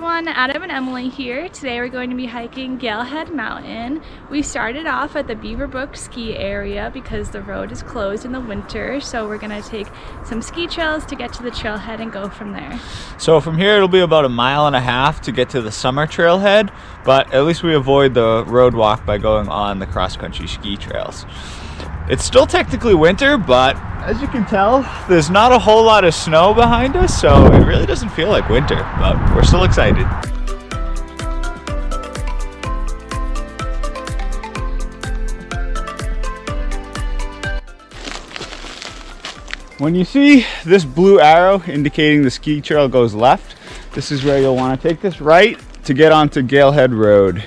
everyone, Adam and Emily here. Today we're going to be hiking Galehead Mountain. We started off at the Beaver Brook ski area because the road is closed in the winter, so we're going to take some ski trails to get to the trailhead and go from there. So from here it'll be about 1.5 miles to get to the summer trailhead, but at least we avoid the road walk by going on the cross-country ski trails. It's still technically winter, but as you can tell, there's not a whole lot of snow behind us, so it really doesn't feel like winter, but we're still excited. When you see this blue arrow indicating the ski trail goes left, this is where you'll want to take this right to get onto Galehead Road.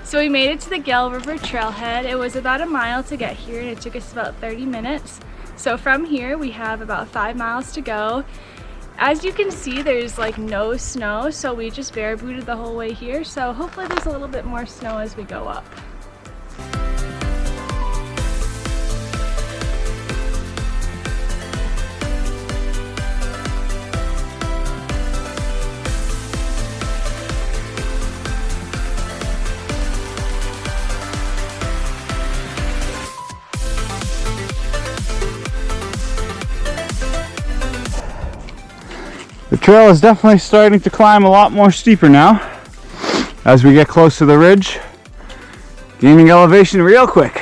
So we made it to the Gale River Trailhead. It was about 1 mile to get here and it took us about 30 minutes. So from here we have about 5 miles to go. As you can see, there's like no snow, so we just bare booted the whole way here. So hopefully there's a little bit more snow as we go up. The trail is definitely starting to climb a lot more steeper now as we get close to the ridge, gaining elevation real quick.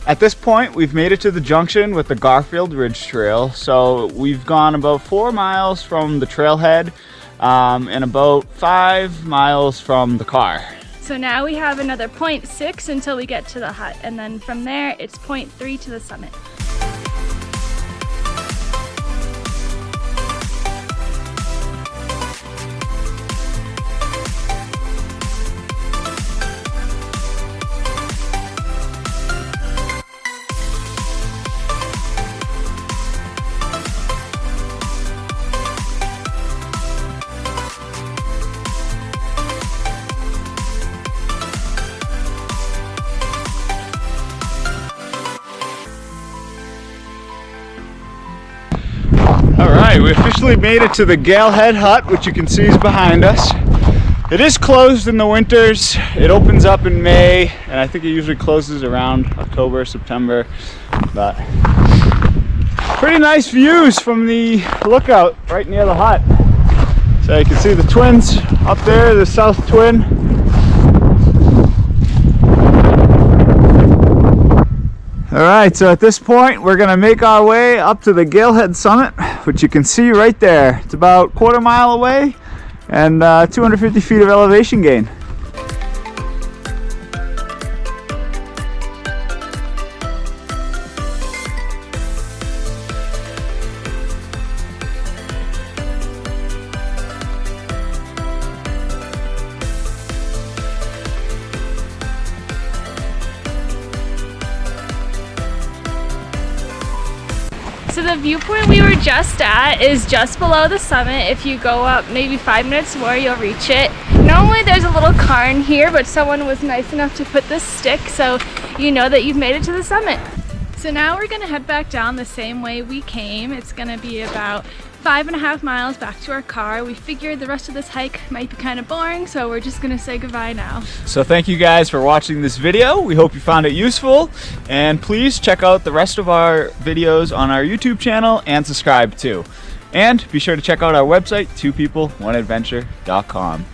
At this point, we've made it to the junction with the Garfield Ridge Trail, so we've gone about 4 miles from the trailhead and about 5 miles from the car. So now we have another 0.6 until we get to the hut, and then from there it's 0.3 to the summit. Alright, we officially made it to the Galehead Hut, which you can see is behind us. It is closed in the winters. It opens up in May, and I think it usually closes around October, September. But pretty nice views from the lookout right near the hut. So you can see the twins up there, the south twin. Alright, so at this point we're going to make our way up to the Galehead summit, which you can see right there. It's about 1/4 mile away and 250 feet of elevation gain. So the viewpoint we were just at is just below the summit. If you go up maybe 5 minutes more, you'll reach it. Normally there's a little cairn here, but someone was nice enough to put this stick so you know that you've made it to the summit. So now we're gonna head back down the same way we came. It's gonna be about 5.5 miles back to our car. We figured the rest of this hike might be kind of boring, so we're just gonna say goodbye now. So thank you guys for watching this video. We hope you found it useful, and please check out the rest of our videos on our YouTube channel and subscribe too. And be sure to check out our website, 2people1adventure.com.